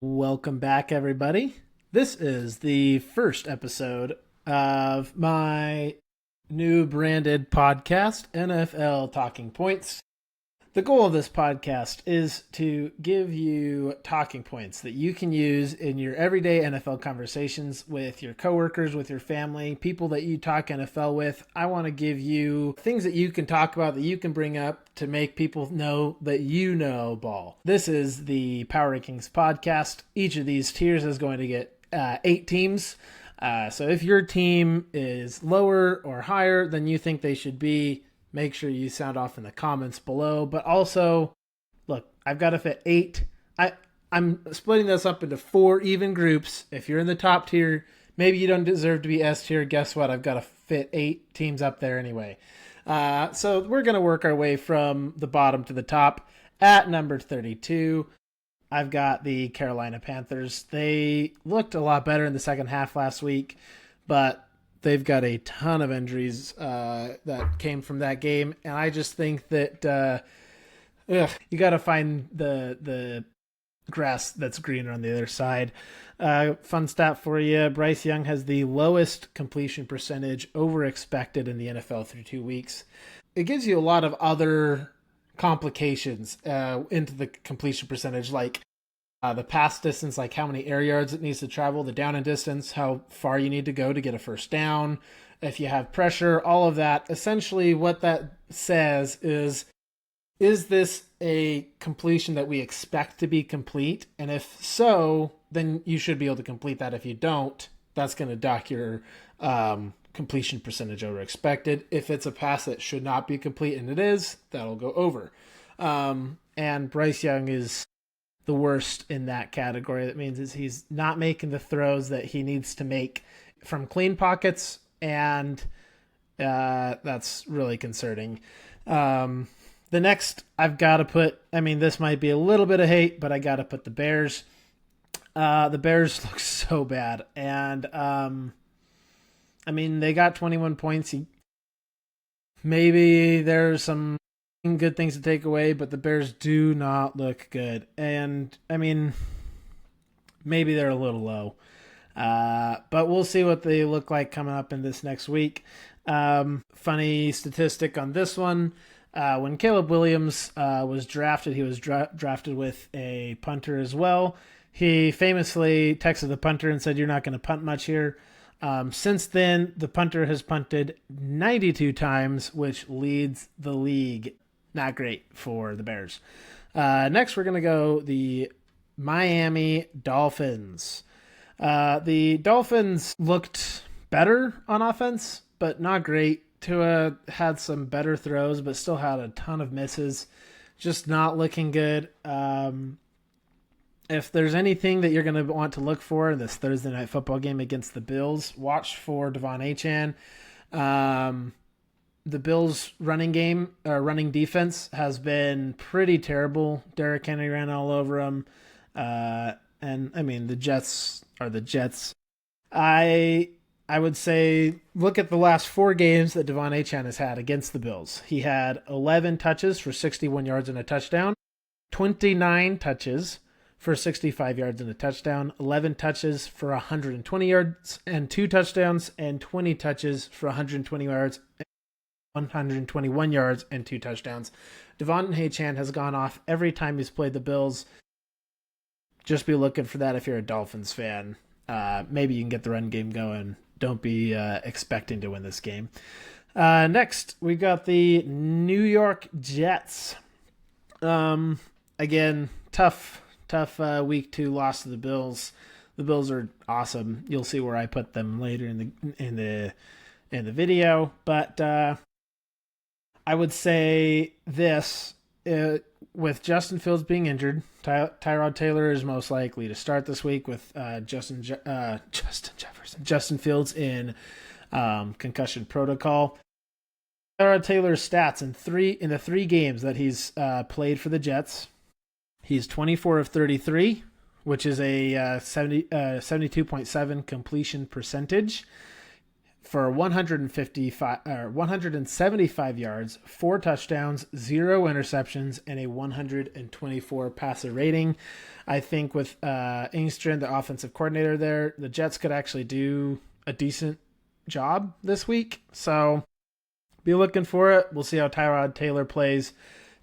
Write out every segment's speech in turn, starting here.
Welcome back, everybody. This is the first episode of my new branded podcast, NFL Talking Points. The goal of this podcast is to give you talking points that you can use in your everyday NFL conversations with your coworkers, with your family, people that you talk NFL with. I want to give you things that you can talk about, that you can bring up to make people know that you know ball. This is the Power Rankings podcast. Each of these tiers is going to get 8 teams. So if your team is lower or higher than you think they should be, make sure you sound off in the comments below. But also, look, I've got to fit 8. I'm splitting this up into 4 even groups. If you're in the top tier, maybe you don't deserve to be S tier. Guess what? I've got to fit 8 teams up there anyway. So we're going to work our way from the bottom to the top. At number 32, I've got the Carolina Panthers. They looked a lot better in the second half last week, but they've got a ton of injuries that came from that game, and I just think that you got to find the grass that's greener on the other side. Fun stat for you: Bryce Young has the lowest completion percentage over expected in the NFL through 2 weeks. It gives you a lot of other complications into the completion percentage, like the pass distance, like how many air yards it needs to travel, the down and distance, how far you need to go to get a first down, if you have pressure, all of that. Essentially, what that says is this a completion that we expect to be complete? And if so, then you should be able to complete that. If you don't, that's going to dock your completion percentage over expected. If it's a pass that should not be complete, and it is, that'll go over. And Bryce Young is the worst in that category. That means he's not making the throws that he needs to make from clean pockets, and that's really concerning. The next I've got to put, this might be a little bit of hate, but I got to put the Bears. The Bears look so bad, and they got 21 points. Maybe there's some good things to take away, but the Bears do not look good. And maybe they're a little low, but we'll see what they look like coming up in this next week. Funny statistic on this one: when Caleb Williams was drafted, he was drafted with a punter as well. He famously texted the punter and said, "You're not going to punt much here." Since then, the punter has punted 92 times, which leads the league. Not great for the Bears. Next, we're going to go the Miami Dolphins. The Dolphins looked better on offense, but not great. Tua had some better throws, but still had a ton of misses. Just not looking good. If there's anything that you're going to want to look for in this Thursday night football game against the Bills, watch for Achane. The Bills' running defense has been pretty terrible. Derrick Henry ran all over them. The Jets are the Jets. I would say look at the last 4 games that Achane has had against the Bills. He had 11 touches for 61 yards and a touchdown, 29 touches for 65 yards and a touchdown, 11 touches for 120 yards and 2 touchdowns, and 20 touches for 120 yards 121 yards and 2 touchdowns. Achane has gone off every time he's played the Bills. Just be looking for that if you're a Dolphins fan. Maybe you can get the run game going. Don't be expecting to win this game. Next, we got the New York Jets. Again, tough week 2 loss to the Bills. The Bills are awesome. You'll see where I put them later in the video, but I would say this, with Justin Fields being injured, Tyrod Taylor is most likely to start this week with Justin Fields in concussion protocol. Tyrod Taylor's stats in the 3 games that he's played for the Jets, he's 24 of 33, which is a 72.7 completion percentage. for 175 yards, 4 touchdowns, 0 interceptions, and a 124 passer rating. I think with Engstrand, the offensive coordinator there, the Jets could actually do a decent job this week. So be looking for it. We'll see how Tyrod Taylor plays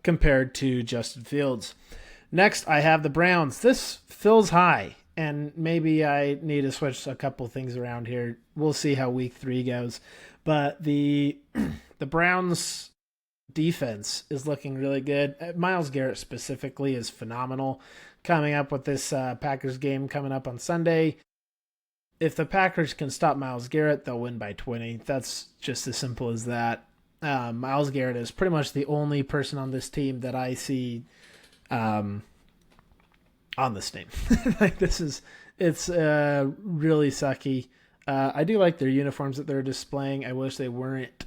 compared to Justin Fields. Next, I have the Browns. This feels high, and maybe I need to switch a couple things around here. We'll see how week 3 goes. But the Browns defense is looking really good. Myles Garrett specifically is phenomenal. Coming up with this Packers game coming up on Sunday. If the Packers can stop Myles Garrett, they'll win by 20. That's just as simple as that. Myles Garrett is pretty much the only person on this team that I see on this team. It's really sucky. I do like their uniforms that they're displaying. I wish they weren't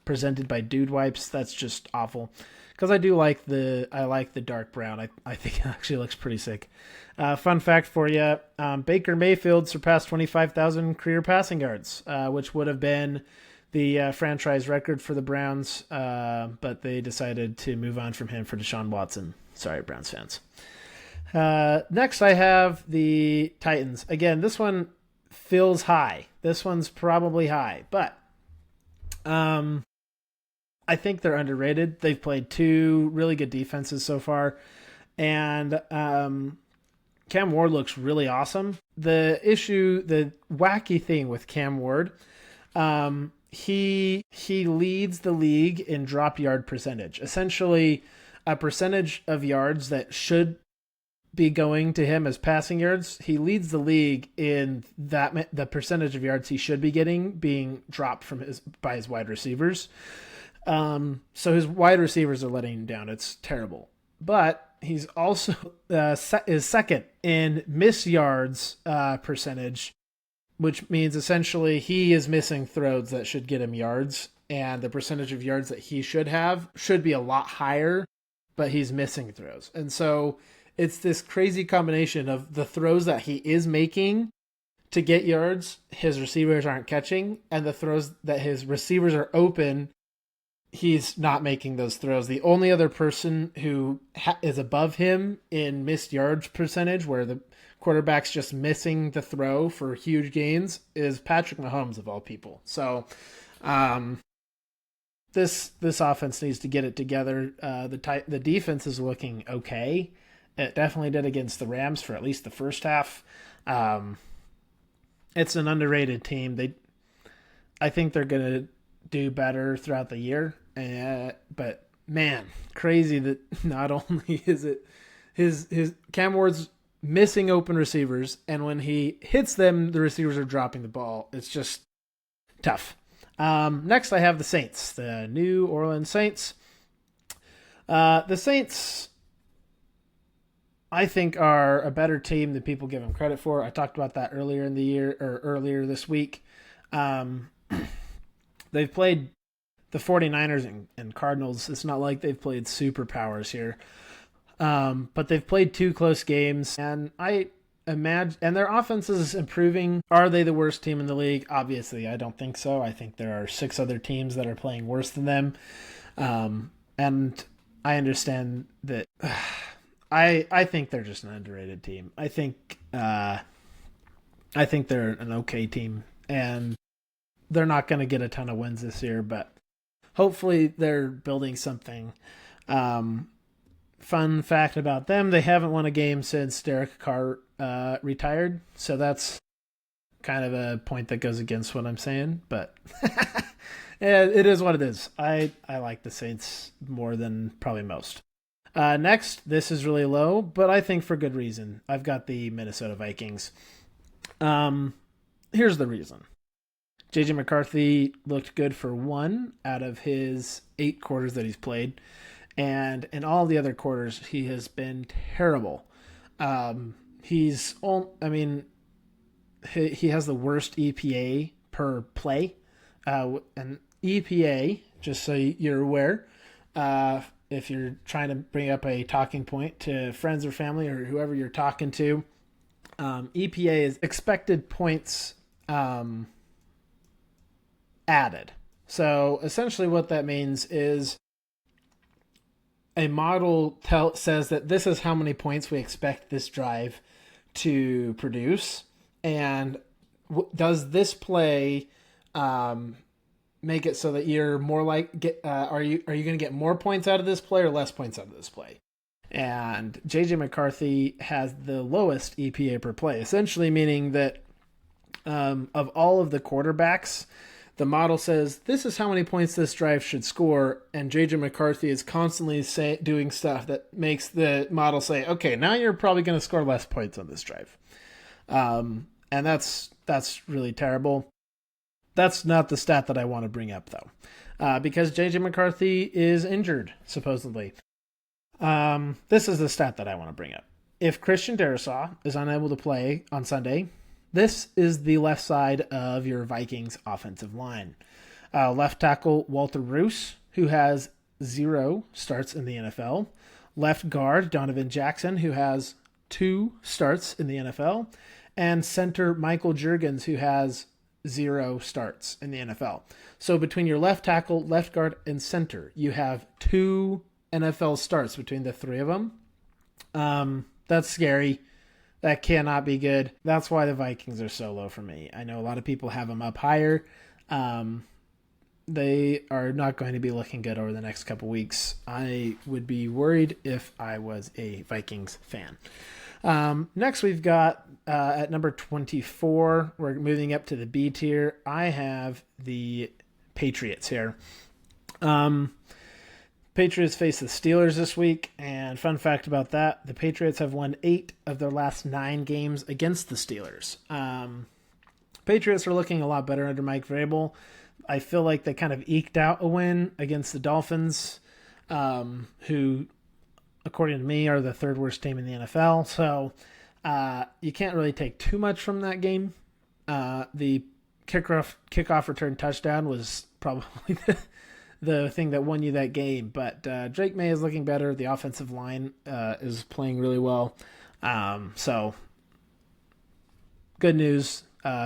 presented by Dude Wipes. That's just awful. Because I like the dark brown. I think it actually looks pretty sick. Fun fact for you: Baker Mayfield surpassed 25,000 career passing yards, which would have been the franchise record for the Browns. But they decided to move on from him for Deshaun Watson. Sorry, Browns fans. Next, I have the Titans. Again, this one feels high. This one's probably high, but I think they're underrated. They've played 2 really good defenses so far, and Cam Ward looks really awesome. The wacky thing with Cam Ward, he leads the league in drop yard percentage. Essentially, a percentage of yards that should be going to him as passing yards. He leads the league in that the percentage of yards he should be getting being dropped by his wide receivers. So his wide receivers are letting him down. It's terrible. But he's also is second in miss yards percentage, which means essentially he is missing throws that should get him yards, and the percentage of yards that he should have should be a lot higher, but he's missing throws. And so it's this crazy combination of the throws that he is making to get yards, his receivers aren't catching, and the throws that his receivers are open, he's not making those throws. The only other person who is above him in missed yards percentage, where the quarterback's just missing the throw for huge gains, is Patrick Mahomes, of all people. So this offense needs to get it together. The defense is looking okay. It definitely did against the Rams for at least the first half. It's an underrated team. I think they're going to do better throughout the year. But man, crazy that not only is it his Cam Ward's missing open receivers, and when he hits them, the receivers are dropping the ball. It's just tough. Next, I have the Saints, the New Orleans Saints. The Saints, I think, are a better team than people give them credit for. I talked about that earlier in the year, or earlier this week. They've played the 49ers and Cardinals. It's not like they've played superpowers here. But they've played 2 close games, and I imagine, and their offense is improving. Are they the worst team in the league? Obviously, I don't think so. I think there are 6 other teams that are playing worse than them. And I understand that. I think they're just an underrated team. I think they're an okay team, and they're not going to get a ton of wins this year, but hopefully they're building something. Fun fact about them, they haven't won a game since Derek Carr retired, so that's kind of a point that goes against what I'm saying, but it is what it is. I like the Saints more than probably most. Next, this is really low, but I think for good reason. I've got the Minnesota Vikings. Here's the reason. J.J. McCarthy looked good for 1 out of his 8 quarters that he's played. And in all the other quarters, he has been terrible. He has the worst EPA per play. And EPA, just so you're aware, if you're trying to bring up a talking point to friends or family or whoever you're talking to, EPA is expected points added. So essentially what that means is a model says that this is how many points we expect this drive to produce. And does this play make it so that you're more like are you going to get more points out of this play or less points out of this play? And JJ McCarthy has the lowest EPA per play, essentially meaning that of all of the quarterbacks, the model says this is how many points this drive should score, and JJ McCarthy is constantly doing stuff that makes the model say, okay, now you're probably going to score less points on this drive. And that's really terrible. That's not the stat that I want to bring up, though, because JJ McCarthy is injured, supposedly. This is the stat that I want to bring up. If Christian Darrisaw is unable to play on Sunday, this is the left side of your Vikings offensive line. Left tackle Walter Roos, who has 0 starts in the NFL. Left guard Donovan Jackson, who has 2 starts in the NFL. And center Michael Juergens, who has 0 starts in the NFL. So between your left tackle, left guard, and center, you have 2 NFL starts between the 3 of them. That's scary. That cannot be good. That's why the Vikings are so low for me. I know a lot of people have them up higher. They are not going to be looking good over the next couple weeks. I would be worried if I was a Vikings fan. Next, we've got at number 24, we're moving up to the B tier. I have the Patriots here. Patriots face the Steelers this week, and fun fact about that, the Patriots have won 8 of their last 9 games against the Steelers. Patriots are looking a lot better under Mike Vrabel. I feel like they kind of eked out a win against the Dolphins, who, according to me, are the 3rd worst team in the NFL. So you can't really take too much from that game. The kickoff return touchdown was probably the thing that won you that game. But Drake May is looking better. The offensive line is playing really well. So good news.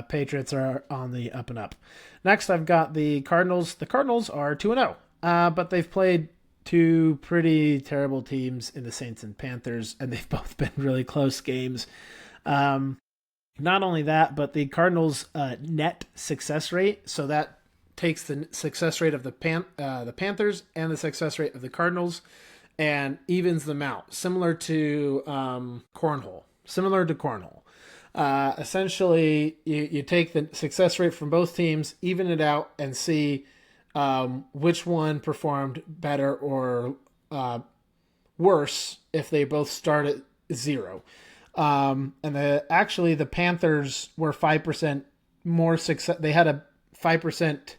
Patriots are on the up and up. Next, I've got the Cardinals. The Cardinals are 2-0, but they've played 2 pretty terrible teams in the Saints and Panthers, and they've both been really close games. Not only that, but the Cardinals' net success rate, so that takes the success rate of the Panthers and the success rate of the Cardinals and evens them out, similar to cornhole. Essentially, you take the success rate from both teams, even it out, and see which one performed better or worse if they both start at 0. And the Panthers were 5% more success. They had a 5%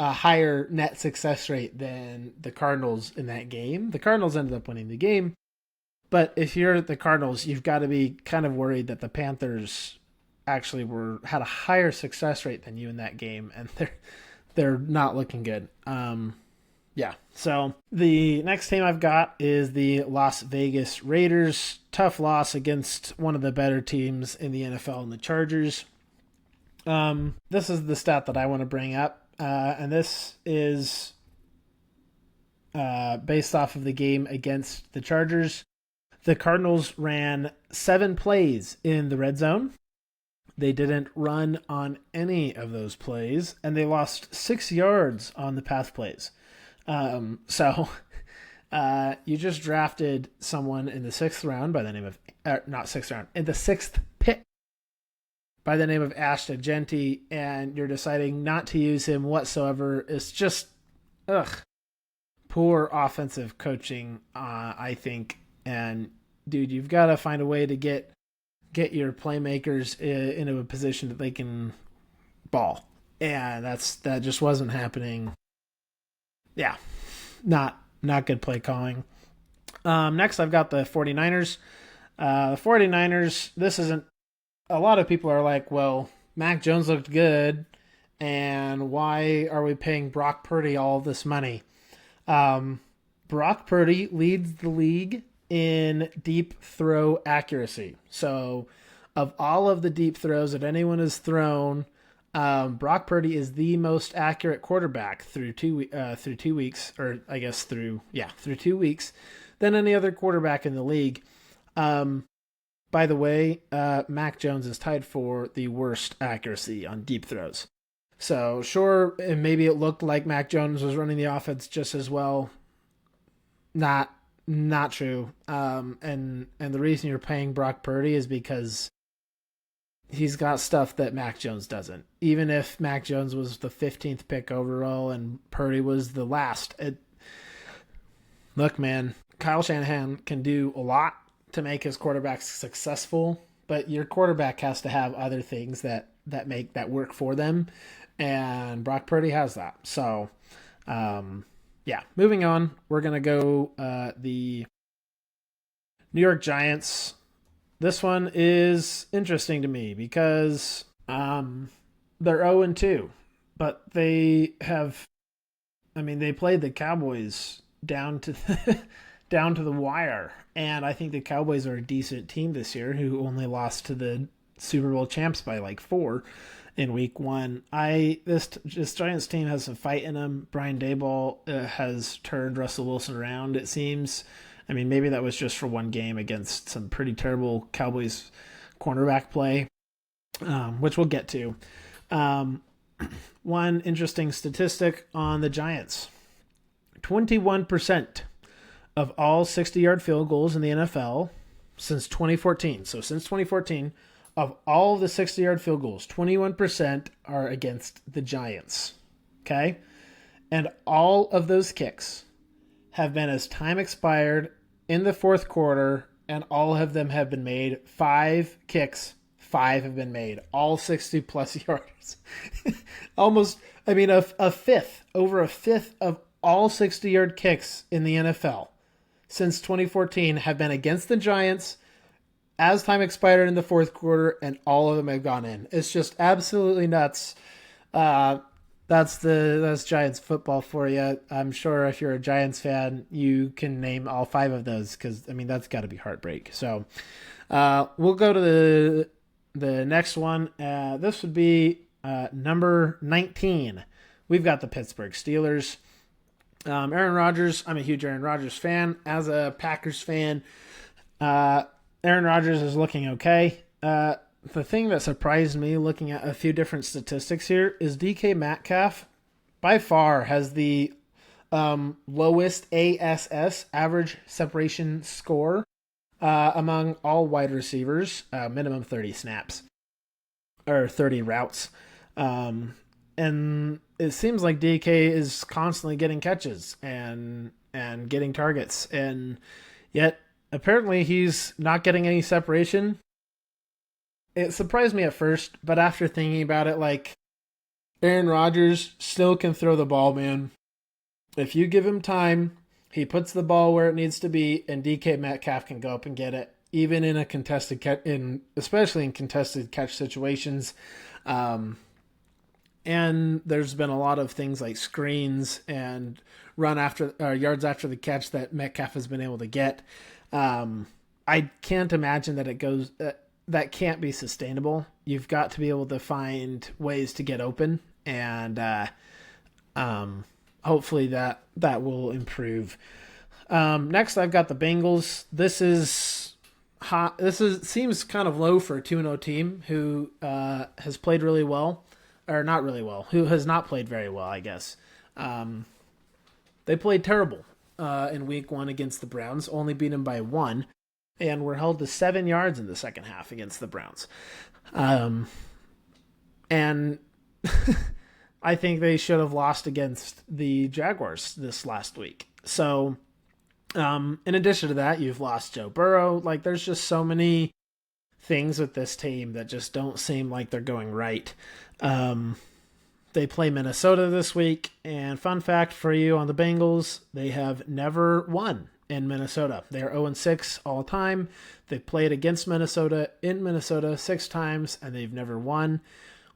higher net success rate than the Cardinals in that game. The Cardinals ended up winning the game. But if you're the Cardinals, you've got to be kind of worried that the Panthers actually had a higher success rate than you in that game, and they're not looking good. Yeah. So the next team I've got is the Las Vegas Raiders. Tough loss against one of the better teams in the NFL, and the Chargers. This is the stat that I want to bring up, and this is based off of the game against the Chargers. The Cardinals ran 7 plays in the red zone. They didn't run on any of those plays, and they lost 6 yards on the pass plays. So you just drafted someone in the 6th round by the name of, not 6th round, in the 6th pick by the name of Ashton Genty, and you're deciding not to use him whatsoever. It's just, poor offensive coaching, I think. And dude, you've got to find a way to get your playmakers into a position that they can ball. And that just wasn't happening. Yeah, not good play calling. Next, I've got the 49ers. The 49ers, this isn't, a lot of people are like, well, Mac Jones looked good, and why are we paying Brock Purdy all this money? Brock Purdy leads the league in deep throw accuracy. So of all of the deep throws that anyone has thrown, Brock Purdy is the most accurate quarterback through 2 weeks, or I guess through 2 weeks, than any other quarterback in the league. By the way, Mac Jones is tied for the worst accuracy on deep throws. So sure, maybe it looked like Mac Jones was running the offense just as well. Not true. And the reason you're paying Brock Purdy is because he's got stuff that Mac Jones doesn't. Even if Mac Jones was the 15th pick overall and Purdy was the last, look, man, Kyle Shanahan can do a lot to make his quarterbacks successful, but your quarterback has to have other things that make that work for them, and Brock Purdy has that. So, yeah, moving on, we're going to go the New York Giants. This one is interesting to me because they're 0-2, but they played the Cowboys down to the wire, and I think the Cowboys are a decent team this year who only lost to the Super Bowl champs by like 4 in week 1. This Giants team has some fight in them. Brian Daboll has turned Russell Wilson around, it seems. I mean, maybe that was just for one game against some pretty terrible Cowboys cornerback play, which we'll get to. One interesting statistic on the Giants. 21% of all 60-yard field goals in the NFL since 2014. So since 2014, of all the 60-yard field goals, 21% are against the Giants. Okay? And all of those kicks have been as time expired in the fourth quarter, and all of them have been made. 5 kicks, 5 have been made. All 60-plus yards. Over a fifth of all 60-yard kicks in the NFL since 2014 have been against the Giants as time expired in the fourth quarter, and all of them have gone in. It's just absolutely nuts. That's Giants football for you. I'm sure if you're a Giants fan, you can name all 5 of those because, that's got to be heartbreak. So we'll go to the next one. This would be number 19. We've got the Pittsburgh Steelers. Aaron Rodgers, I'm a huge Aaron Rodgers fan. As a Packers fan, Aaron Rodgers is looking okay. The thing that surprised me looking at a few different statistics here is DK Metcalf by far has the lowest ASS, average separation score, among all wide receivers, minimum 30 snaps or 30 routes. And it seems like DK is constantly getting catches and getting targets, and yet apparently he's not getting any separation. It surprised me at first, but after thinking about it, like, Aaron Rodgers still can throw the ball, man. If you give him time, he puts the ball where it needs to be, and DK Metcalf can go up and get it, even in a contested catch, especially in contested catch situations. And there's been a lot of things like screens and yards after the catch that Metcalf has been able to get. I can't imagine that it goes. That can't be sustainable. You've got to be able to find ways to get open, and hopefully that will improve. Next, I've got the Bengals. This is hot. Seems kind of low for a 2-0 team who has played really well, or not really well. Who has not played very well, I guess. They played terrible in week 1 against the Browns. Only beat them by 1. And were held to 7 yards in the second half against the Browns. And I think they should have lost against the Jaguars this last week. So, in addition to that, you've lost Joe Burrow. Like, there's just so many things with this team that just don't seem like they're going right. They play Minnesota this week. And fun fact for you on the Bengals, they have never won in Minnesota. They are 0-6 all time. They've played against Minnesota in Minnesota 6 times, and they've never won.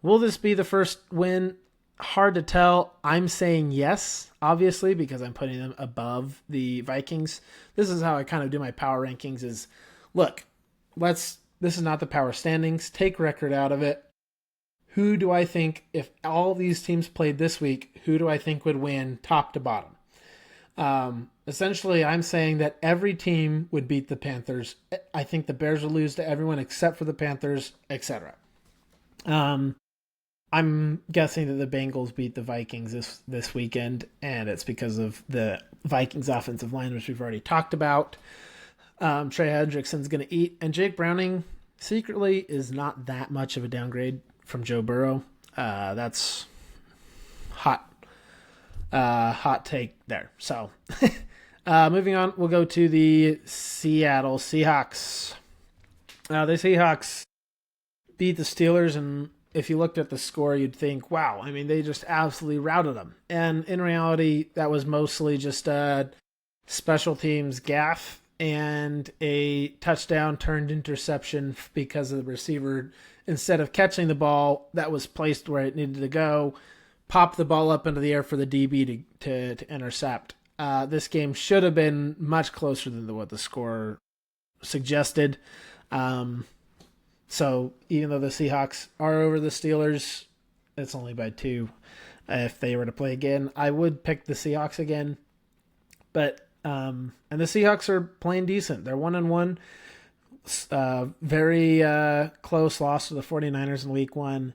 Will this be the first win? Hard to tell. I'm saying yes, obviously, because I'm putting them above the Vikings. This is how I kind of do my power rankings is, look, this is not the power standings. Take record out of it. who do I think, if all these teams played this week, who do I think would win top to bottom? Essentially, I'm saying that every team would beat the Panthers. I think the Bears will lose to everyone except for the Panthers, etc. I'm guessing that the Bengals beat the Vikings this weekend, and it's because of the Vikings offensive line, which we've already talked about. Trey Hendrickson's going to eat, and Jake Browning secretly is not that much of a downgrade from Joe Burrow. That's hot take there. So moving on, we'll go to the Seattle Seahawks. The Seahawks beat the Steelers, and if you looked at the score, you'd think, wow, I mean, they just absolutely routed them. And in reality, that was mostly just a special teams gaffe and a touchdown turned interception because of the receiver, instead of catching the ball that was placed where it needed to go, popped the ball up into the air for the DB to intercept. This game should have been much closer than what the score suggested. So even though the Seahawks are over the Steelers, it's only by 2. If they were to play again, I would pick the Seahawks again. But and the Seahawks are playing decent. They're 1-1. Very close loss to the 49ers in week 1.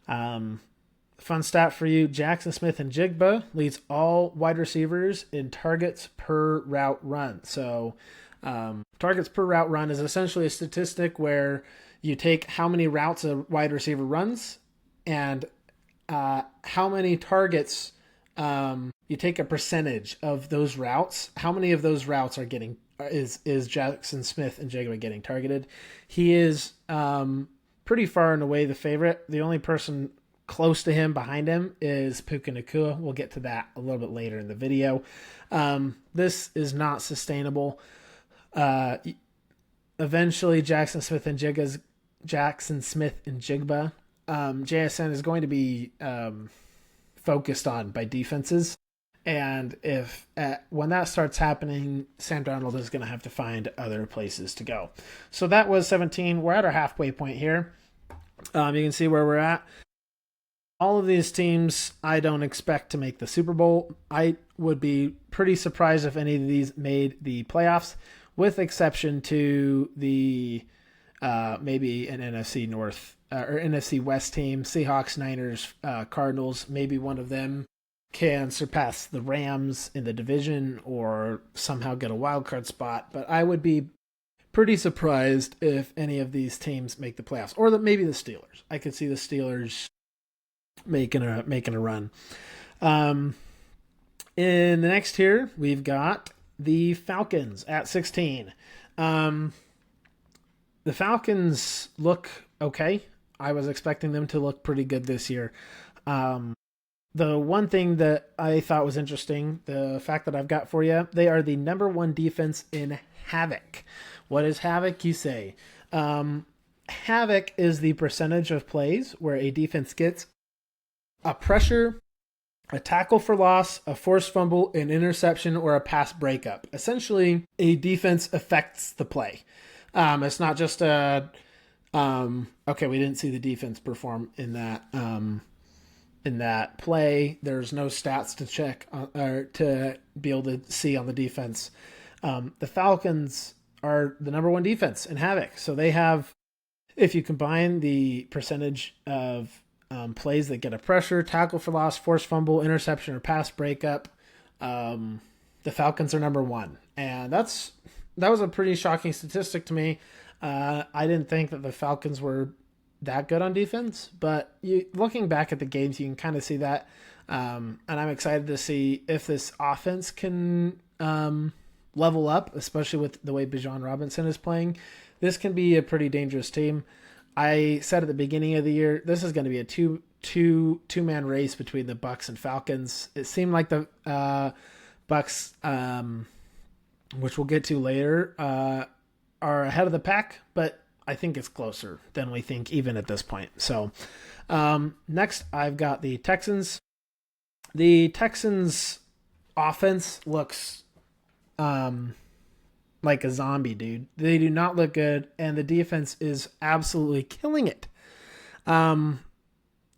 Fun stat for you, Jackson Smith-Njigba leads all wide receivers in targets per route run. So targets per route run is essentially a statistic where you take how many routes a wide receiver runs and how many targets, you take a percentage of those routes. How many of those routes are getting is Jackson Smith-Njigba getting targeted? He is pretty far and away the favorite. The only person close to him behind him is Puka Nacua. We'll get to that a little bit later in the video. This is not sustainable. Eventually, Jackson Smith-Njigba, JSN is going to be focused on by defenses. And if when that starts happening, Sam Darnold is going to have to find other places to go. So that was 17. We're at our halfway point here. You can see where we're at. All of these teams, I don't expect to make the Super Bowl. I would be pretty surprised if any of these made the playoffs, with exception to the maybe an NFC North or NFC West team, Seahawks, Niners, Cardinals. Maybe one of them can surpass the Rams in the division or somehow get a wild card spot. But I would be pretty surprised if any of these teams make the playoffs, or maybe the Steelers. I could see the Steelers making a run. In the next tier, we've got the Falcons at 16. The Falcons look okay. I was expecting them to look pretty good this year. The one thing that I thought was interesting, the fact that I've got for you, they are the number 1 defense in Havoc. What is Havoc, you say? Havoc is the percentage of plays where a defense gets a pressure, a tackle for loss, a forced fumble, an interception, or a pass breakup. Essentially, a defense affects the play. It's not just okay, we didn't see the defense perform in that play. There's no stats to check or to be able to see on the defense. The Falcons are the number 1 defense in Havoc. So they have, if you combine the percentage of plays that get a pressure, tackle for loss, forced fumble, interception, or pass breakup, the Falcons are number 1. And that was a pretty shocking statistic to me. I didn't think that the Falcons were that good on defense, but looking back at the games, you can kind of see that. And I'm excited to see if this offense can level up, especially with the way Bijan Robinson is playing. This can be a pretty dangerous team. I said at the beginning of the year, this is going to be a two-man race between the Bucs and Falcons. It seemed like the Bucs, which we'll get to later, are ahead of the pack, but I think it's closer than we think even at this point. So next, I've got the Texans. The Texans offense looks like a zombie, dude. They do not look good, and the defense is absolutely killing it.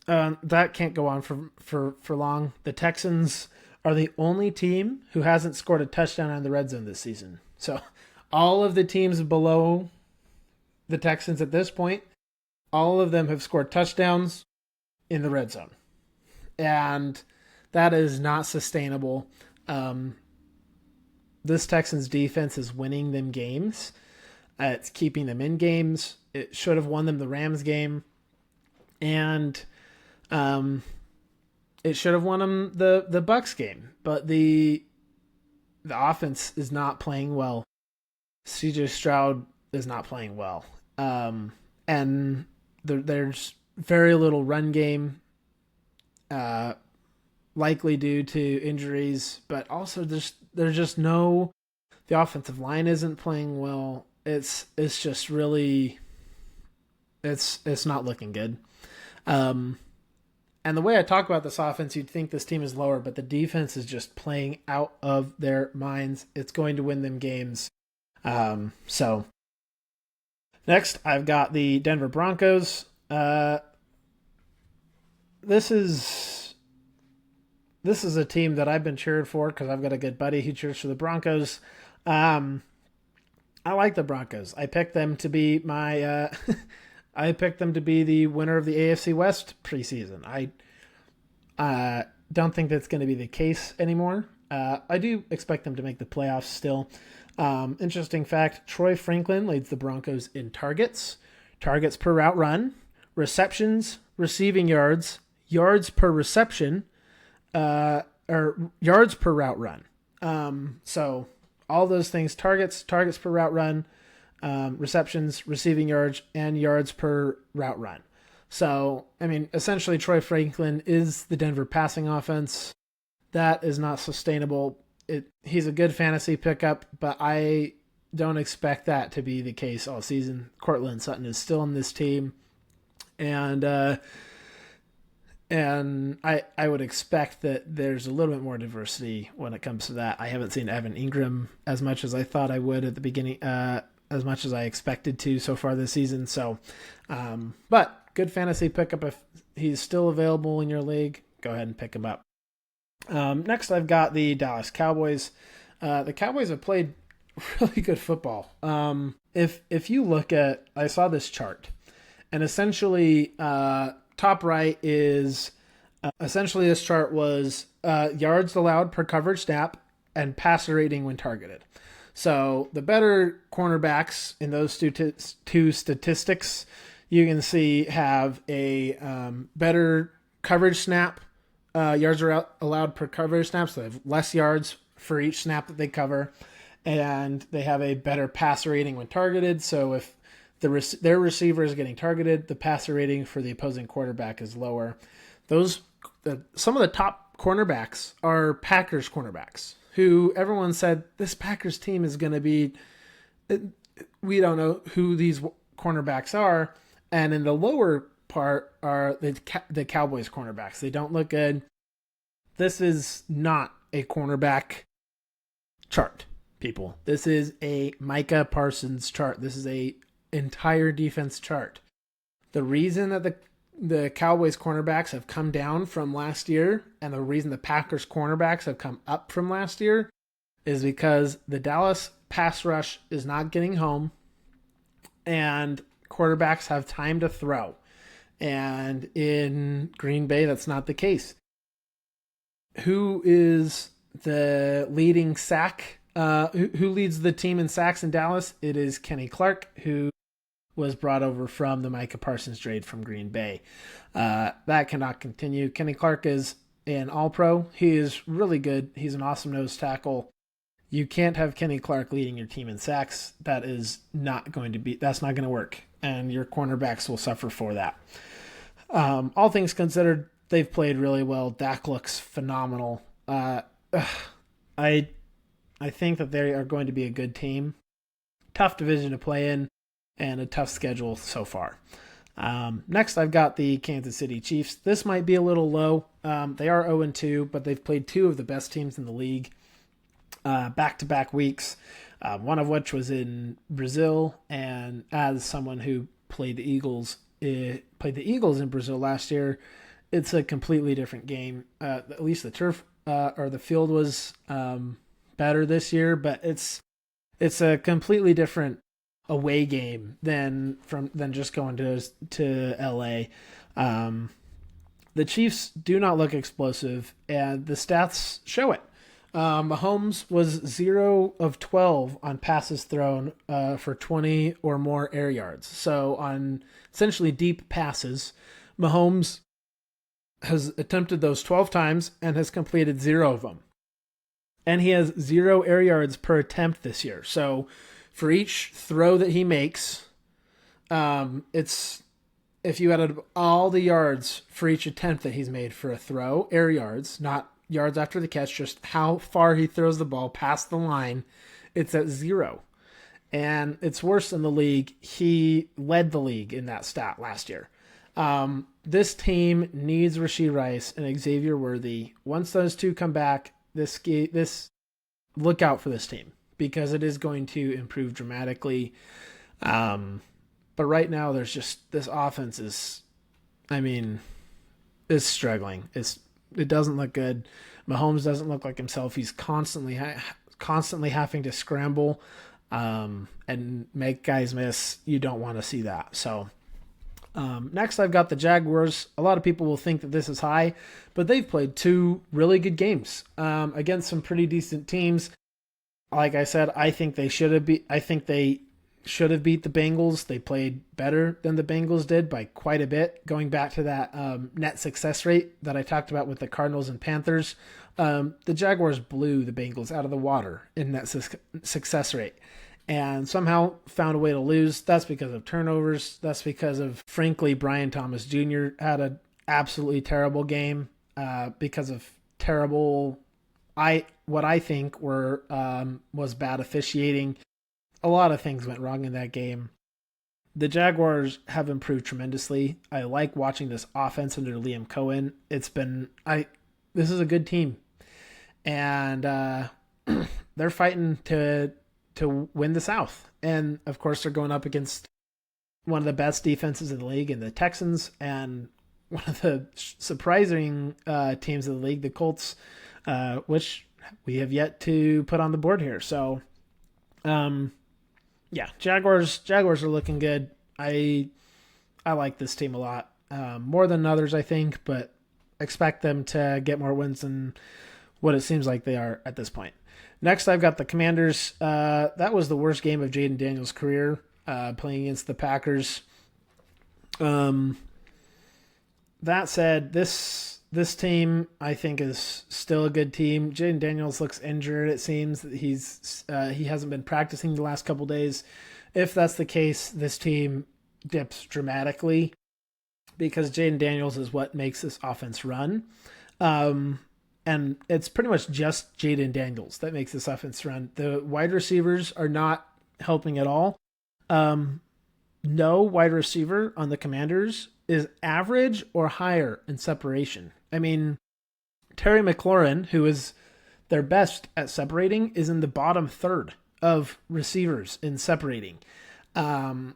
That can't go on for long. The Texans are the only team who hasn't scored a touchdown on the red zone this season. So all of the teams below the Texans at this point, all of them have scored touchdowns in the red zone. And that is not sustainable. This Texans defense is winning them games. It's keeping them in games. It should have won them the Rams game. And it should have won them the Bucks game. But the offense is not playing well. CJ Stroud is not playing well. And there's very little run game, likely due to injuries, but also there's just no. The offensive line isn't playing well. It's just really, it's not looking good. And the way I talk about this offense, you'd think this team is lower, but the defense is just playing out of their minds. It's going to win them games. So next, I've got the Denver Broncos. This is a team that I've been cheering for because I've got a good buddy who cheers for the Broncos. I like the Broncos. I picked them to be my. I picked them to be the winner of the AFC West preseason. I don't think that's going to be the case anymore. I do expect them to make the playoffs still. Interesting fact, Troy Franklin leads the Broncos in targets per route run, receptions, receiving yards, yards per reception, or yards per route run. So all those things, targets per route run, receptions, receiving yards, and yards per route run. So, I mean, essentially Troy Franklin is the Denver passing offense. That is not sustainable. He's a good fantasy pickup, but I don't expect that to be the case all season. Cortland Sutton is still on this team, and I would expect that there's a little bit more diversity when it comes to that. I haven't seen Evan Ingram as much as I thought I would at the beginning, as much as I expected to so far this season. So, but good fantasy pickup. If he's still available in your league, go ahead and pick him up. Next, I've got the Dallas Cowboys. The Cowboys have played really good football. If you look at, I saw this chart, and essentially, top right is, essentially this chart was yards allowed per coverage snap and passer rating when targeted. So the better cornerbacks in those two statistics, you can see have a better coverage snap. Yards are allowed per coverage snap, so they have less yards for each snap that they cover, and they have a better passer rating when targeted. So if their receiver is getting targeted, the passer rating for the opposing quarterback is lower. Some of the top cornerbacks are Packers cornerbacks, who everyone said this Packers team is going to be. We don't know who these cornerbacks are, and in the lower part are the Cowboys cornerbacks. They don't look good. This is not a cornerback chart, people. This is a Micah Parsons chart. This is a entire defense chart. The reason that the Cowboys cornerbacks have come down from last year and the reason the Packers cornerbacks have come up from last year is because the Dallas pass rush is not getting home and quarterbacks have time to throw. And in Green Bay, that's not the case. Who is the leading sack? Who leads the team in sacks in Dallas? It is Kenny Clark, who was brought over from the Micah Parsons trade from Green Bay. That cannot continue. Kenny Clark is an all-pro. He is really good. He's an awesome nose tackle. You can't have Kenny Clark leading your team in sacks. That's not going to work. And your cornerbacks will suffer for that. All things considered, they've played really well. Dak looks phenomenal. I think that they are going to be a good team. Tough division to play in and a tough schedule so far. Next, I've got the Kansas City Chiefs. This might be a little low. They are 0-2, but they've played two of the best teams in the league back-to-back weeks, one of which was in Brazil. And as someone who played the Eagles in Brazil last year, it's a completely different game. At least the turf or the field was better this year, but it's a completely different away game than just going to LA. The Chiefs do not look explosive, and the stats show it. Mahomes was 0 of 12 on passes thrown for 20 or more air yards. So on essentially deep passes, Mahomes has attempted those 12 times and has completed 0 of them. And he has 0 air yards per attempt this year. So for each throw that he makes, it's if you added all the yards for each attempt that he's made for a throw, air yards, not yards after the catch, just how far he throws the ball past the line, it's at 0. And it's worse in the league. He led the league in that stat last year. This team needs Rashee Rice and Xavier Worthy. Once those two come back, this look out for this team because it is going to improve dramatically. But right now, there's just this offense is struggling. It doesn't look good. Mahomes doesn't look like himself. He's constantly having to scramble and make guys miss. You don't want to see that. So next, I've got the Jaguars. A lot of people will think that this is high, but they've played 2 really good games against some pretty decent teams. Like I said, I think they should have beat the Bengals. They played better than the Bengals did by quite a bit. Going back to that net success rate that I talked about with the Cardinals and Panthers, the Jaguars blew the Bengals out of the water in net success rate and somehow found a way to lose. That's because of turnovers. That's because of, frankly, Brian Thomas Jr. had an absolutely terrible game because of terrible, what I think was bad officiating. A lot of things went wrong in that game. The Jaguars have improved tremendously. I like watching this offense under Liam Cohen. This is a good team. And they're fighting to win the South. And, of course, they're going up against one of the best defenses in the league in the Texans and one of the surprising teams in the league, the Colts, which we have yet to put on the board here. So, yeah, Jaguars are looking good. I like this team a lot, more than others, I think, but expect them to get more wins than what it seems like they are at this point. Next, I've got the Commanders. That was the worst game of Jaden Daniels' career, playing against the Packers. That said, this team, I think, is still a good team. Jaden Daniels looks injured. It seems that he hasn't been practicing the last couple days. If that's the case, this team dips dramatically because Jaden Daniels is what makes this offense run. And it's pretty much just Jaden Daniels that makes this offense run. The wide receivers are not helping at all. No wide receiver on the Commanders is average or higher in separation. I mean, Terry McLaurin, who is their best at separating, is in the bottom third of receivers in separating. Jaden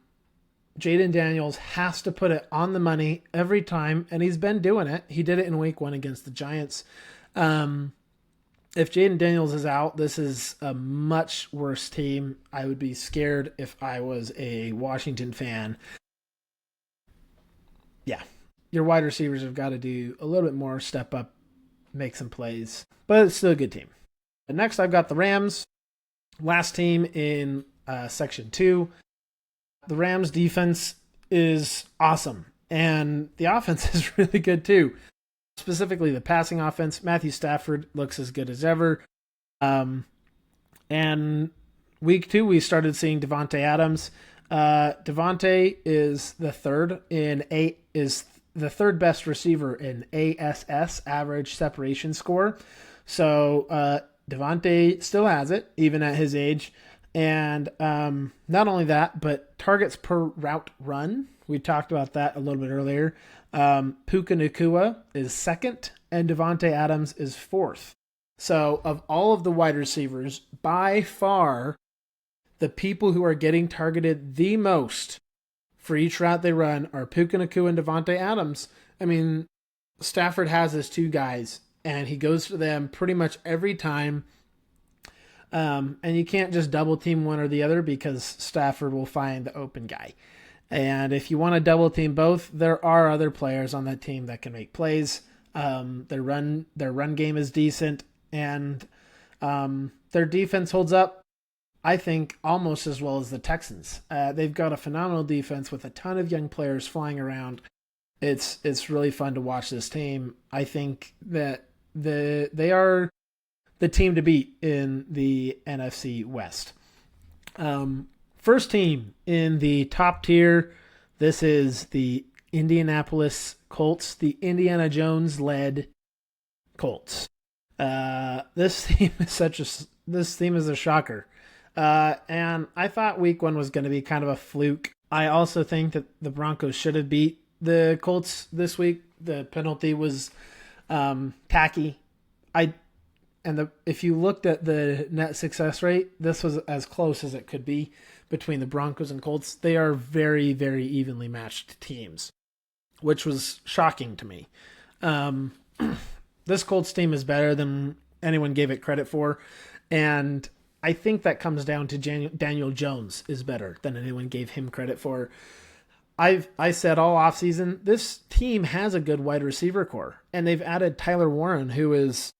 Daniels has to put it on the money every time, and he's been doing it. He did it in week 1 against the Giants. If Jaden Daniels is out, this is a much worse team. I would be scared if I was a Washington fan. Yeah, your wide receivers have got to do a little bit more, step up, make some plays, but it's still a good team. And next, I've got the Rams, last team in Section 2. The Rams defense is awesome, and the offense is really good too. Specifically, the passing offense. Matthew Stafford looks as good as ever. And week 2, we started seeing Devontae Adams. Devontae is the third best receiver in ASS, average separation score. So Devontae still has it, even at his age. And not only that, but targets per route run. We talked about that a little bit earlier. Puka Nacua is second, and Devontae Adams is fourth. So of all of the wide receivers, by far, the people who are getting targeted the most for each route they run are Puka Nacua and Devontae Adams. I mean, Stafford has his two guys, and he goes for them pretty much every time. And you can't just double team one or the other because Stafford will find the open guy. And if you want to double team both, there are other players on that team that can make plays. Their run game is decent, and their defense holds up, I think, almost as well as the Texans. They've got a phenomenal defense with a ton of young players flying around. It's really fun to watch this team. I think that they are the team to beat in the NFC West. First team in the top tier, this is the Indianapolis Colts, the Indiana Jones-led Colts. This team is a shocker. And I thought week 1 was going to be kind of a fluke. I also think that the Broncos should have beat the Colts this week. The penalty was tacky. If you looked at the net success rate, this was as close as it could be between the Broncos and Colts. They are very, very evenly matched teams, which was shocking to me. This Colts team is better than anyone gave it credit for, and I think that comes down to Daniel Jones is better than anyone gave him credit for. I said all offseason, this team has a good wide receiver core, and they've added Tyler Warren, who is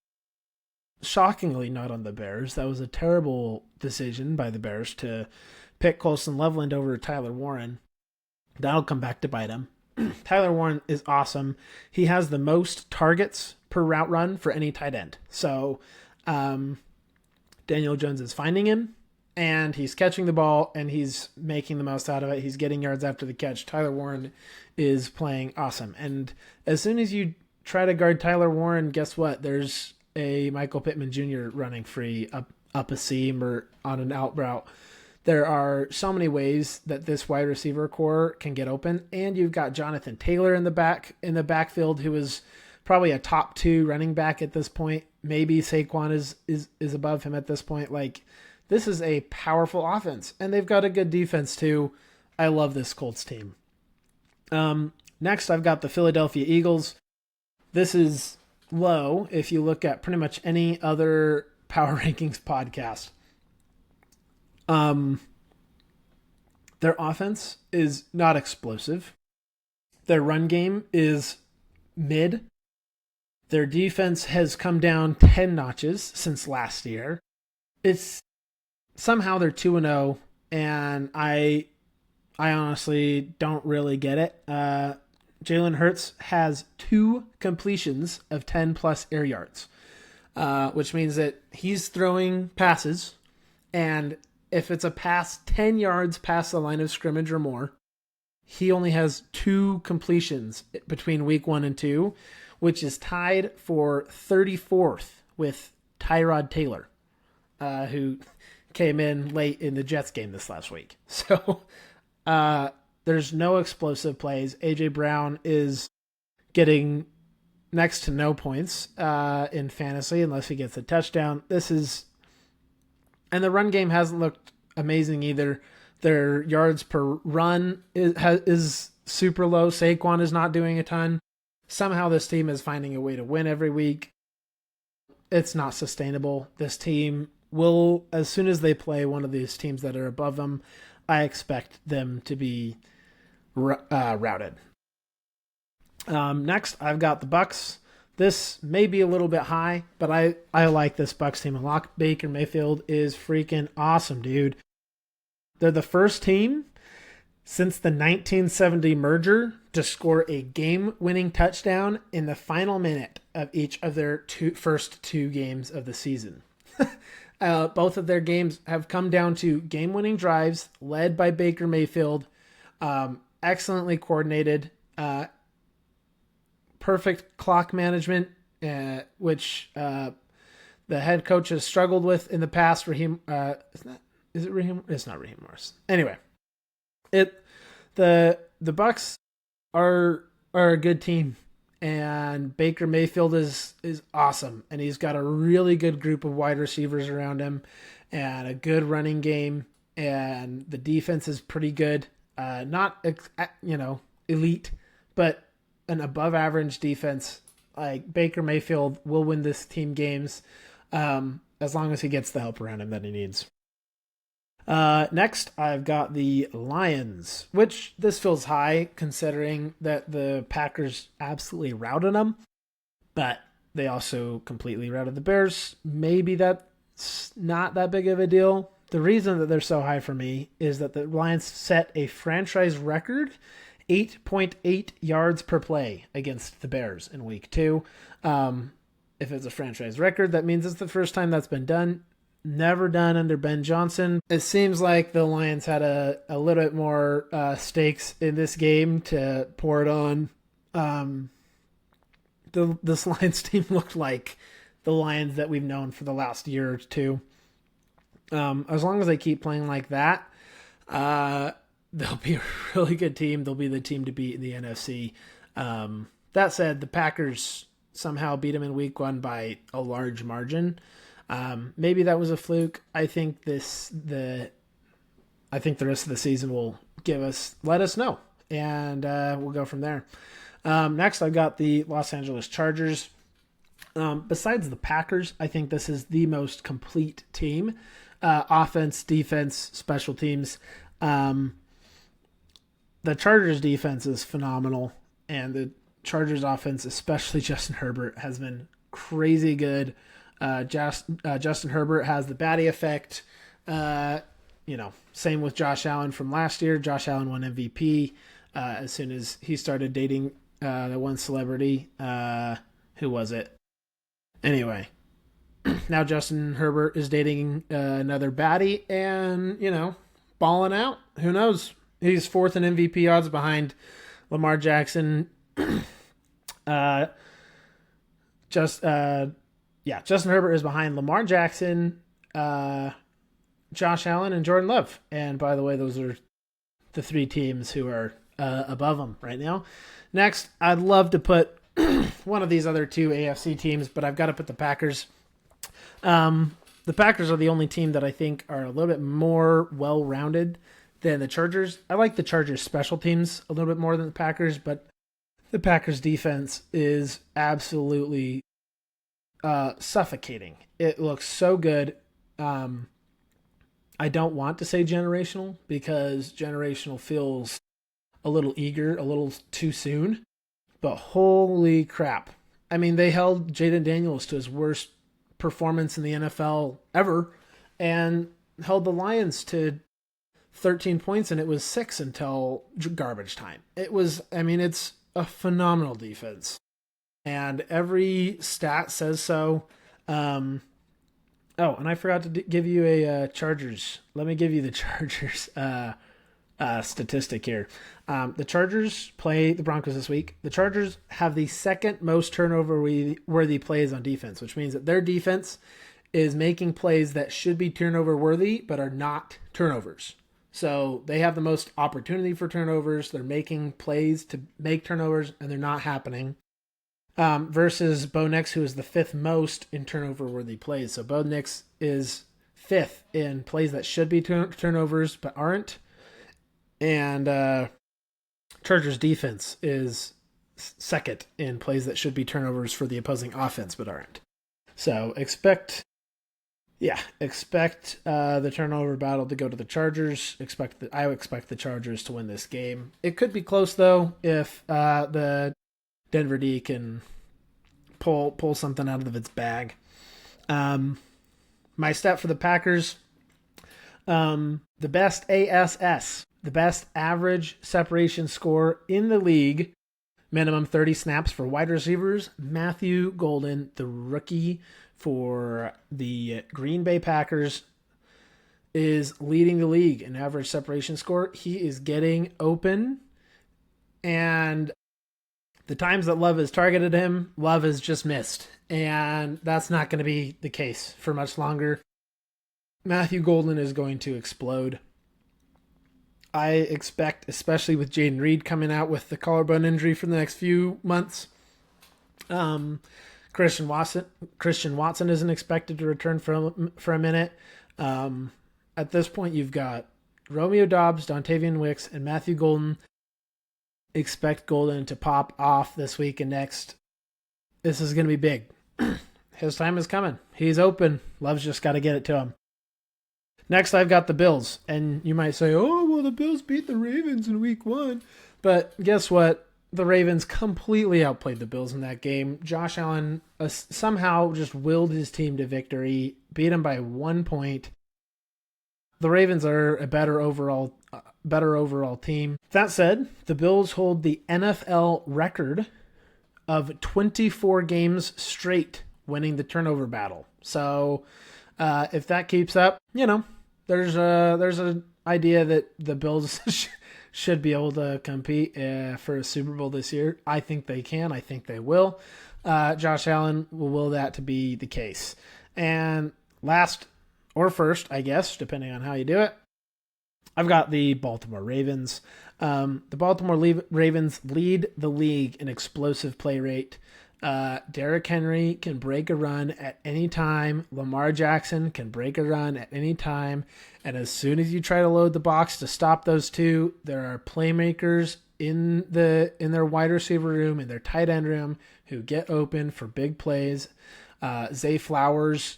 shockingly not on the Bears. That was a terrible decision by the Bears to pick Colson Loveland over Tyler Warren. That'll come back to bite him. Tyler Warren is awesome. He has the most targets per route run for any tight end. So Daniel Jones is finding him, and he's catching the ball, and he's making the most out of it. He's getting yards after the catch. Tyler Warren is playing awesome. And as soon as you try to guard Tyler Warren, guess what? There's a Michael Pittman Jr. running free up a seam or on an out route. There are so many ways that this wide receiver core can get open, and you've got Jonathan Taylor in the backfield, who is probably a top 2 running back at this point. Maybe Saquon is above him at this point. Like, this is a powerful offense, and they've got a good defense too. I love this Colts team. Next, I've got the Philadelphia Eagles. This is low if you look at pretty much any other power rankings podcast. Their offense is not explosive. Their run game is mid. Their defense has come down 10 notches since last year. It's somehow they're 2-0, and I honestly don't really get it. Jalen Hurts has 2 completions of 10 plus air yards, which means that he's throwing passes, and if it's a pass 10 yards past the line of scrimmage or more, he only has 2 completions between week 1 and 2, which is tied for 34th with Tyrod Taylor, who came in late in the Jets game this last week. So there's no explosive plays. A.J. Brown is getting next to no points in fantasy unless he gets a touchdown. And the run game hasn't looked amazing either. Their yards per run is super low. Saquon is not doing a ton. Somehow this team is finding a way to win every week. It's not sustainable. This team will, as soon as they play one of these teams that are above them, I expect them to be routed. Next, I've got the Bucs. This may be a little bit high, but I like this Bucs team a lot. Baker Mayfield is freaking awesome, dude. They're the first team since the 1970 merger to score a game-winning touchdown in the final minute of each of their first 2 games of the season. Both of their games have come down to game-winning drives led by Baker Mayfield, excellently coordinated, perfect clock management, which the head coach has struggled with in the past. Is it Raheem? It's not Raheem Morris. Anyway, the Bucs are a good team, and Baker Mayfield is awesome, and he's got a really good group of wide receivers around him, and a good running game, and the defense is pretty good. Not elite, but an above average defense. Like Baker Mayfield will win this team games as long as he gets the help around him that he needs. Next, I've got the Lions, which this feels high considering that the Packers absolutely routed them, but they also completely routed the Bears. Maybe that's not that big of a deal. The reason that they're so high for me is that the Lions set a franchise record 8.8 yards per play against the Bears in week 2. If it's a franchise record, that means it's the first time that's been done. Never done under Ben Johnson. It seems like the Lions had a little bit more stakes in this game to pour it on. This Lions team looked like the Lions that we've known for the last year or two. As long as they keep playing like that, they'll be a really good team. They'll be the team to beat in the NFC. That said, the Packers somehow beat them in week 1 by a large margin. Maybe that was a fluke. I think the rest of the season will let us know, and we'll go from there. Next, I've got the Los Angeles Chargers. Besides the Packers, I think this is the most complete team. Offense, defense, special teams. The Chargers defense is phenomenal, and the Chargers offense, especially Justin Herbert, has been crazy good. Justin Herbert has the baddie effect. Same with Josh Allen from last year. Josh Allen won MVP as soon as he started dating the one celebrity. Who was it? Anyway, now Justin Herbert is dating another baddie and, balling out. Who knows? He's 4th in MVP odds behind Lamar Jackson. Justin Herbert is behind Lamar Jackson, Josh Allen, and Jordan Love. And by the way, those are the 3 teams who are above him right now. Next, I'd love to put one of these other 2 AFC teams, but I've got to put the Packers. The Packers are the only team that I think are a little bit more well-rounded than the Chargers. I like the Chargers special teams a little bit more than the Packers, but the Packers defense is absolutely suffocating. It looks so good. I don't want to say generational because generational feels a little eager, a little too soon, but holy crap. I mean, they held Jaden Daniels to his worst performance in the NFL ever and held the Lions to 13 points, and it was 6 until garbage time. It's a phenomenal defense, and every stat says so. And I forgot to give you a Chargers. Let me give you the Chargers statistic here. The Chargers play the Broncos this week. The Chargers have the second most turnover-worthy plays on defense, which means that their defense is making plays that should be turnover-worthy but are not turnovers. So they have the most opportunity for turnovers. They're making plays to make turnovers, and they're not happening. Versus Bo Nix, who is the 5th most in turnover-worthy plays. So Bo Nix is 5th in plays that should be turnovers but aren't. And Chargers defense is 2nd in plays that should be turnovers for the opposing offense but aren't. So expect the turnover battle to go to the Chargers. I expect the Chargers to win this game. It could be close though if the Denver D can pull something out of its bag. My stat for the Packers, the best ASS, the best average separation score in the league, minimum 30 snaps for wide receivers. Matthew Golden, the rookie for the Green Bay Packers, is leading the league in average separation score. He is getting open, and the times that Love has targeted him, Love has just missed. And that's not going to be the case for much longer. Matthew Golden is going to explode. I expect, especially with Jaden Reed coming out with the collarbone injury for the next few months, Christian Watson isn't expected to return for a minute. At this point, you've got Romeo Doubs, Dontavian Wicks, and Matthew Golden. Expect Golden to pop off this week and next. This is going to be big. His time is coming. He's open. Love's just got to get it to him. Next, I've got the Bills. And you might say, oh, well, the Bills beat the Ravens in week 1. But guess what? The Ravens completely outplayed the Bills in that game. Josh Allen somehow just willed his team to victory, beat him by 1 point. The Ravens are a better overall team. That said, the Bills hold the NFL record of 24 games straight winning the turnover battle. So if that keeps up, there's an idea that the Bills should be able to compete for a Super Bowl this year. I think they can. I think they will. Josh Allen will will that to be the case. And last or first, I guess, depending on how you do it, I've got the Baltimore Ravens. The Baltimore Ravens lead the league in explosive play rate. Derrick Henry can break a run at any time. Lamar Jackson can break a run at any time. And as soon as you try to load the box to stop those two, there are playmakers in their wide receiver room, in their tight end room, who get open for big plays. Zay Flowers.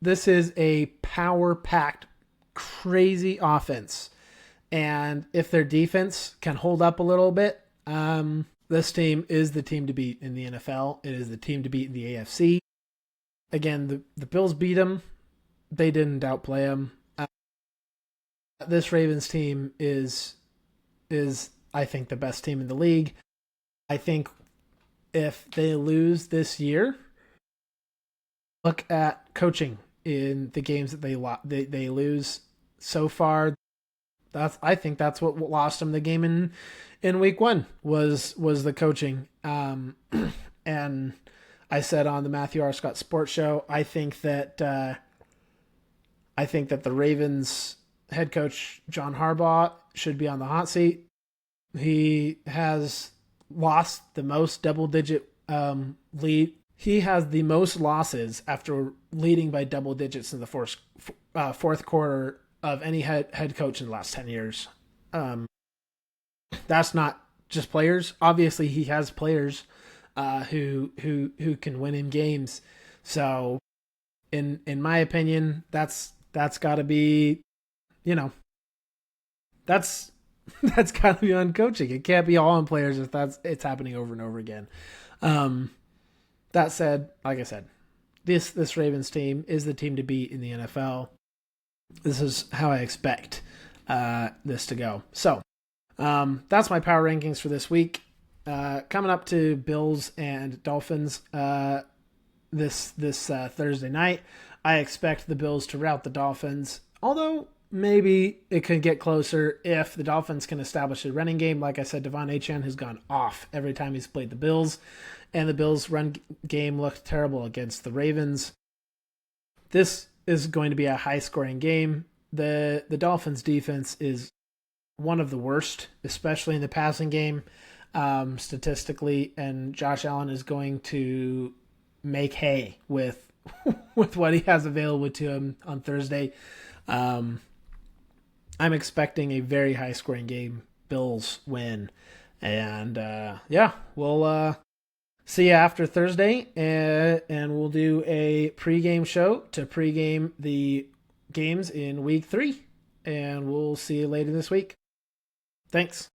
This is a power-packed, crazy offense. And if their defense can hold up a little bit, this team is the team to beat in the NFL. It is the team to beat in the AFC. Again, the Bills beat them. They didn't outplay them. This Ravens team is, I think, the best team in the league. I think if they lose this year, look at coaching in the games that they lose so far. I think that's what lost them the game in week 1 was the coaching. And I said on the Matthew R. Scott Sports Show, I think that the Ravens head coach John Harbaugh should be on the hot seat. He has lost the most double-digit lead. He has the most losses after leading by double digits in the fourth quarter of any head coach in the last 10 years. That's not just players. Obviously, he has players who can win in games. So, in my opinion, that's got to be, that's got to be on coaching. It can't be all on players if it's happening over and over again. That said, like I said, this Ravens team is the team to beat in the NFL. This is how I expect this to go. So that's my power rankings for this week. Coming up to Bills and Dolphins this Thursday night. I expect the Bills to rout the Dolphins, although maybe it could get closer if the Dolphins can establish a running game. Like I said, Achane has gone off every time he's played the Bills, and the Bills' run game looked terrible against the Ravens. This is going to be a high-scoring game. The Dolphins' defense is one of the worst, especially in the passing game, statistically, and Josh Allen is going to make hay with what he has available to him on Thursday. I'm expecting a very high-scoring game. Bills win. And, we'll see you after Thursday, and we'll do a pregame show to pregame the games in week 3, and we'll see you later this week. Thanks.